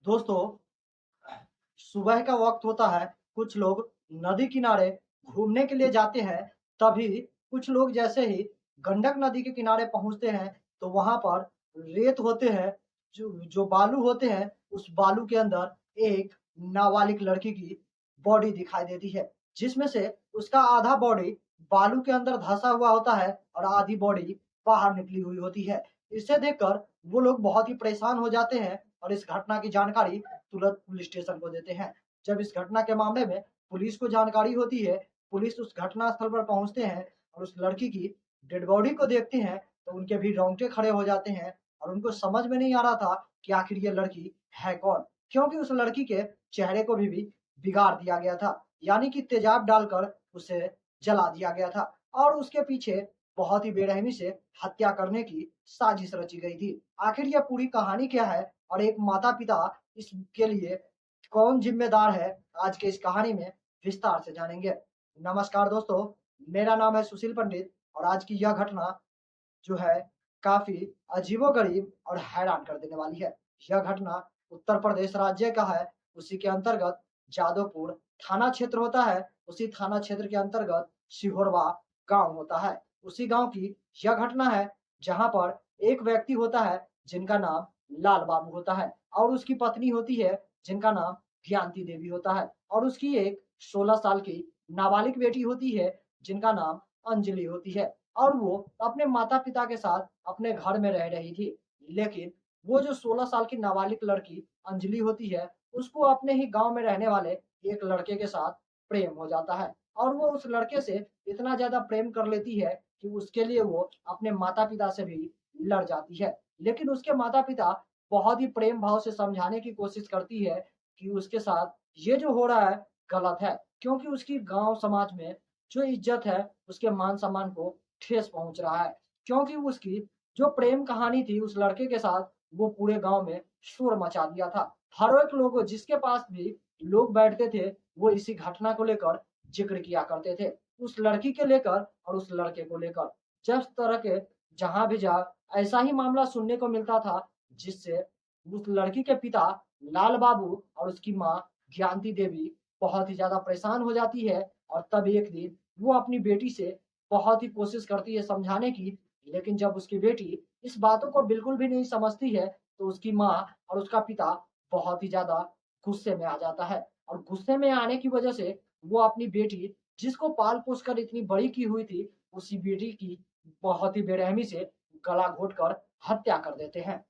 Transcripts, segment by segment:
दोस्तों, सुबह का वक्त होता है, कुछ लोग नदी किनारे घूमने के लिए जाते हैं, तभी कुछ लोग जैसे ही गंडक नदी के किनारे पहुँचते हैं, तो वहाँ पर रेत होते हैं, जो जो बालू होते हैं, उस बालू के अंदर एक नाबालिग लड़की की बॉडी दिखाई देती है, जिसमें से उसका आधा बॉडी बालू के अंदर धँसा हुआ होता है और आधी बॉडी बाहर निकली हुई होती है। इसे देखकर वो लोग बहुत ही परेशान हो जाते हैं और इस घटना की जानकारी तुरंत पुलिस स्टेशन को देते हैं। जब इस घटना के मामले में पुलिस को जानकारी होती है, पुलिस उस घटना स्थल पर पहुँचते हैं और उस लड़की की डेड बॉडी को देखते हैं, तो उनके भी रोंगटे खड़े हो जाते हैं और उनको समझ में नहीं आ रहा था कि आखिर ये लड़की है कौन? क्योंकि उस लड़की के चेहरे को भी बिगाड़ दिया गया था, यानी कि तेज़ाब डालकर उसे जला दिया गया था और उसके पीछे बहुत ही बेरहमी से हत्या करने की साजिश रची गई थी। आखिर ये पूरी कहानी क्या है और एक माता-पिता इसके लिए कौन ज़िम्मेदार है, आज के इस कहानी में विस्तार से जानेंगे। नमस्कार दोस्तों, मेरा नाम है सुशील पंडित और आज की यह घटना जो है काफ़ी अजीबो-गरीब और हैरान कर देने वाली है। यह घटना उत्तर प्रदेश राज्य का है, उसी के अंतर्गत जादवपुर थाना क्षेत्र होता है, उसी थाना क्षेत्र के अंतर्गत सिहोरवा गाँव होता है। उसी गाँव की यह घटना है, जहाँ पर एक व्यक्ति होता है, जिनका नाम लाल बाबू होता है और उसकी पत्नी होती है, जिनका नाम ज्ञानती देवी होता है और उसकी एक 16 साल की नाबालिग बेटी होती है, जिनका नाम अंजलि होती है। और वो अपने माता-पिता के साथ अपने घर में रह रही थी। लेकिन वो जो 16 साल की नाबालिग लड़की अंजलि होती है, उसको अपने ही गाँव में रहने वाले एक लड़के के साथ प्रेम हो जाता है और वो उस लड़के से इतना ज़्यादा प्रेम कर लेती है कि उसके लिए वो अपने माता-पिता से भी लड़ जाती है। लेकिन उसके माता-पिता बहुत ही प्रेम भाव से समझाने की कोशिश करती है कि उसके साथ ये जो हो रहा है गलत है, क्योंकि उसकी गाँव समाज में जो इज़्ज़त है, उसके मान-सम्मान को ठेस पहुँच रहा है। क्योंकि उसकी जो प्रेम कहानी थी उस लड़के के साथ, वो पूरे गाँव में शोर मचा दिया था। हर एक लोग जिसके पास भी लोग बैठते थे, वो इसी घटना को लेकर ज़िक्र किया करते थे। उस लड़की के लेकर और उस लड़के को लेकर। जिस तरह के जहाँ भी जाओ, ऐसा ही मामला सुनने को मिलता था, जिससे उस लड़की के पिता लाल बाबू और उसकी माँ ज्ञानती देवी बहुत ही ज़्यादा परेशान हो जाती है और तब एक दिन वो अपनी बेटी से बहुत ही कोशिश करती है समझाने की, लेकिन जब उसकी बेटी इस बातों को बिल्कुल भी नहीं समझती है, तो उसकी माँ और उसका पिता बहुत ही ज़्यादा गुस्से में आ जाता है और गुस्से में आने की वजह से वो अपनी बेटी, जिसको पाल-पोस कर इतनी बड़ी की हुई थी, उसी बेटी की बहुत ही बेरहमी से गला घोंट कर हत्या कर देते हैं।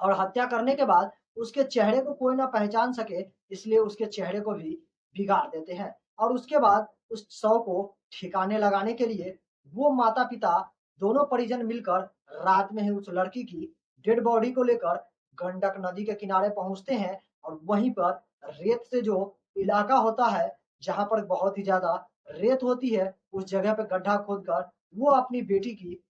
और हत्या करने के बाद उसके चेहरे को कोई ना पहचान सके, इसलिए उसके चेहरे को भी बिगाड़ देते हैं और उसके बाद उस शव को ठिकाने लगाने के लिए वो माता-पिता दोनों परिजन मिलकर रात में ही उस लड़की की डेड बॉडी को लेकर गंडक नदी के किनारे पहुँचते हैं और वहीं पर रेत से जो इलाका होता है, जहाँ पर बहुत ही ज़्यादा रेत होती है, उस जगह पे गड्ढा खोदकर वो अपनी बेटी की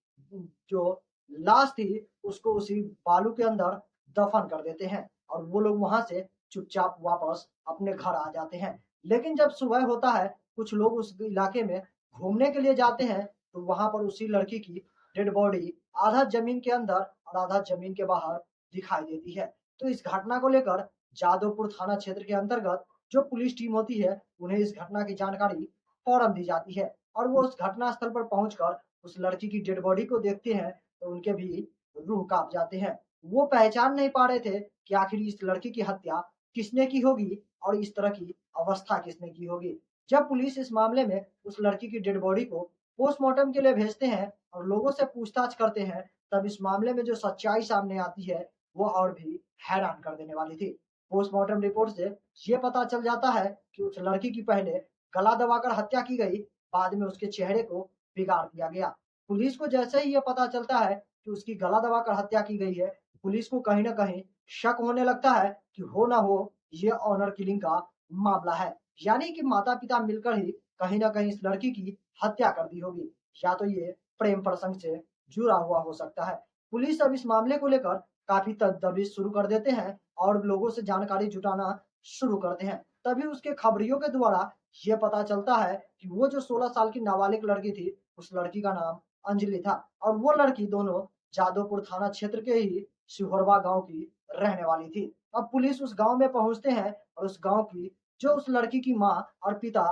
जो लाश थी, उसको उसी बालू के अंदर दफन कर देते हैं और वो लोग वहाँ से चुपचाप वापस अपने घर आ जाते हैं। लेकिन जब सुबह होता है, कुछ लोग उस इलाके में घूमने के लिए जाते हैं, तो वहाँ पर उसी लड़की की डेड बॉडी आधा ज़मीन के अंदर और आधा ज़मीन के बाहर दिखाई देती है। तो इस घटना को लेकर जादवपुर थाना क्षेत्र के अंतर्गत जो पुलिस टीम होती है, उन्हें इस घटना की जानकारी फ़ौरन दी जाती है और वो उस घटना स्थल पर पहुँचकर उस लड़की की डेड बॉडी को देखते हैं, तो उनके भी रूह काँप जाते हैं। वो पहचान नहीं पा रहे थे कि आखिर इस लड़की की हत्या किसने की होगी और इस तरह की अवस्था किसने की होगी। जब पुलिस इस मामले में उस लड़की की डेड बॉडी को पोस्टमार्टम के लिए भेजते हैं और लोगों से पूछताछ करते हैं, तब इस मामले में जो सच्चाई सामने आती है, वो और भी हैरान कर देने वाली थी। पोस्टमार्टम रिपोर्ट से ये पता चल जाता है कि उस लड़की की पहले गला दबाकर हत्या की गई, बाद में उसके चेहरे को बिगाड़ दिया गया। पुलिस को जैसे ही ये पता चलता है कि उसकी गला दबाकर हत्या की गई है, पुलिस को कहीं न कहीं शक होने लगता है कि हो ना हो ये ऑनर किलिंग का मामला है। यानी कि माता-पिता मिलकर ही कहीं न कहीं इस लड़की की हत्या कर दी होगी या तो ये प्रेम प्रसंग से जुड़ा हुआ हो सकता है। पुलिस अब इस मामले को लेकर काफ़ी तफ्तीश शुरू कर देते हैं और लोगों से जानकारी जुटाना शुरू करते हैं। तभी उसके खबरियों के द्वारा ये पता चलता है कि वो जो 16 साल की नाबालिग लड़की थी, उस लड़की का नाम अंजलि था और वो लड़की दोनों जादवपुर थाना क्षेत्र के ही सिहोरवा गाँव की रहने वाली थी अब पुलिस उस गांव में पहुंचते हैं और उस गांव की जो उस लड़की की माँ और पिता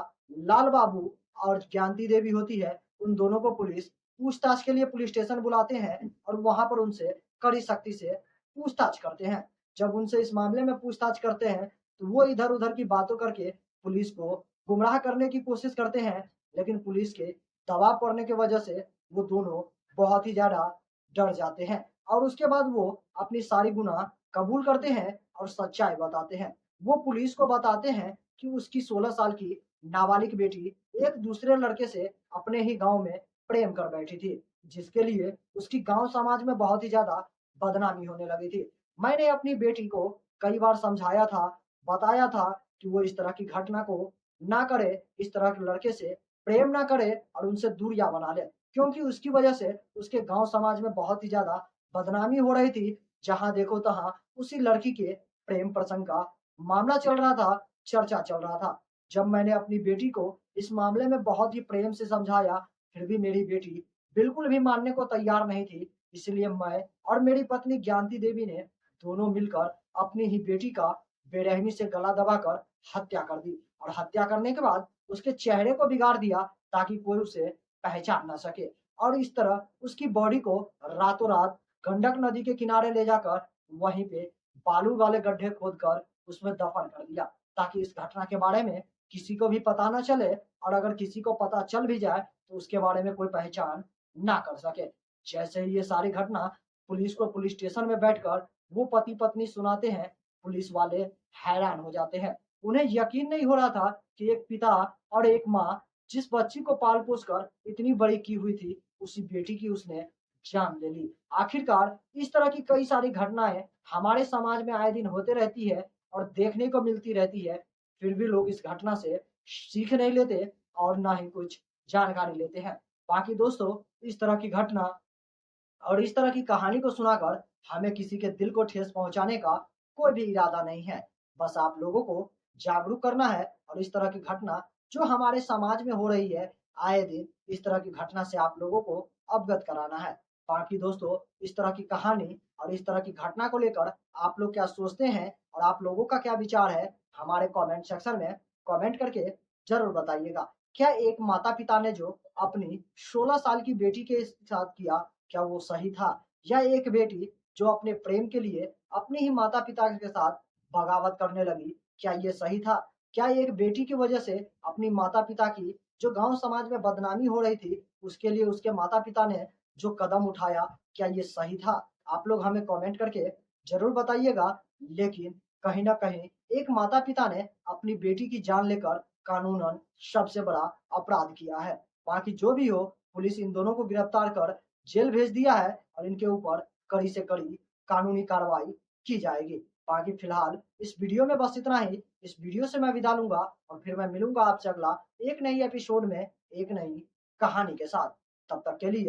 लाल बाबू और ज्ञानती देवी होती है, उन दोनों को पुलिस पूछताछ के लिए पुलिस स्टेशन बुलाते हैं और वहां पर उनसे कड़ी सख्ती से पूछताछ करते हैं। जब उनसे इस मामले में पूछताछ करते हैं तो वो इधर उधर की बातों करके पुलिस को गुमराह करने की कोशिश करते हैं, लेकिन पुलिस के दबाव पड़ने की वजह से वो दोनों बहुत ही ज्यादा डर जाते हैं और उसके बाद वो अपनी सारी गुनाह कबूल करते हैं और सच्चाई बताते हैं। वो पुलिस को बताते हैं कि उसकी 16 साल की नाबालिग बेटी एक दूसरे लड़के से अपने ही गांव में प्रेम कर बैठी थी, जिसके लिए उसकी गांव समाज में बहुत ही ज्यादा बदनामी होने लगी थी। मैंने अपनी बेटी को कई बार समझाया था, बताया था कि वो इस तरह की घटना को ना करे, इस तरह के लड़के से प्रेम ना करे और उनसे दूरियां बना ले, क्योंकि उसकी वजह से उसके गांव समाज में बहुत ही ज्यादा बदनामी हो रही थी। जहां देखो तहां उसी लड़की के प्रेम प्रसंग का मामला चल रहा था, चर्चा चल रहा था। जब मैंने अपनी बेटी को इस मामले में बहुत ही प्रेम से समझाया, फिर भी मेरी बेटी बिल्कुल भी मानने को तैयार नहीं थी। इसलिए मैं और मेरी पत्नी ज्ञानती देवी ने दोनों मिलकर अपनी ही बेटी का बेरहमी से गला दबाकर हत्या कर दी और हत्या करने के बाद उसके चेहरे को बिगाड़ दिया ताकि कोई उसे पहचान ना सके। और इस तरह उसकी बॉडी को रातों रात गंडक नदी के किनारे ले जाकर वहीं पे बालू वाले गड्ढे खोदकर उसमें दफन कर दिया, ताकि इस घटना के बारे में किसी को भी पता ना चले और अगर किसी को पता चल भी जाए तो उसके बारे में कोई पहचान ना कर सके। जैसे ही ये सारी घटना पुलिस को पुलिस स्टेशन में बैठकर वो पति पत्नी सुनाते हैं, पुलिस वाले हैरान हो जाते हैं। उन्हें यकीन नहीं हो रहा था कि एक पिता और एक माँ जिस बच्ची को पाल पोस कर इतनी बड़ी की हुई थी, उसी बेटी की उसने जान ले ली। आखिरकार इस तरह की कई सारी घटनाएं हमारे समाज में आए दिन होते रहती है और देखने को मिलती रहती है। फिर भी लोग इस घटना से सीख नहीं लेते और ना ही कुछ जानकारी लेते हैं। बाकी दोस्तों, इस तरह की घटना और इस तरह की कहानी को सुनाकर हमें किसी के दिल को ठेस पहुंचाने का कोई भी इरादा नहीं है। बस आप लोगों को जागरूक करना है और इस तरह की घटना जो हमारे समाज में हो रही है आए दिन, इस तरह की घटना से आप लोगों को अवगत कराना है। बाकी दोस्तों, इस तरह की कहानी और इस तरह की घटना को लेकर आप लोग क्या सोचते हैं और आप लोगों का क्या विचार है, हमारे कमेंट सेक्शन में कमेंट करके जरूर बताइएगा। क्या एक माता पिता ने जो अपनी 16 साल की बेटी के साथ किया, क्या वो सही था? या एक बेटी जो अपने प्रेम के लिए अपने ही माता पिता के साथ बगावत करने लगी, क्या ये सही था? क्या एक बेटी की वजह से अपनी माता पिता की जो गांव समाज में बदनामी हो रही थी, उसके लिए उसके माता पिता ने जो कदम उठाया, क्या ये सही था? आप लोग हमें कमेंट करके जरूर बताइएगा। लेकिन कहीं ना कहीं एक माता पिता ने अपनी बेटी की जान लेकर कानूनन सबसे बड़ा अपराध किया है। बाकी जो भी हो, पुलिस इन दोनों को गिरफ्तार कर जेल भेज दिया है और इनके ऊपर कड़ी से कड़ी कानूनी कार्रवाई की जाएगी। बाकी फिलहाल इस वीडियो में बस इतना ही। इस वीडियो से मैं विदा लूंगा और फिर मैं मिलूंगा आपसे अगला एक नई एपिसोड में एक नई कहानी के साथ। तब तक के लिए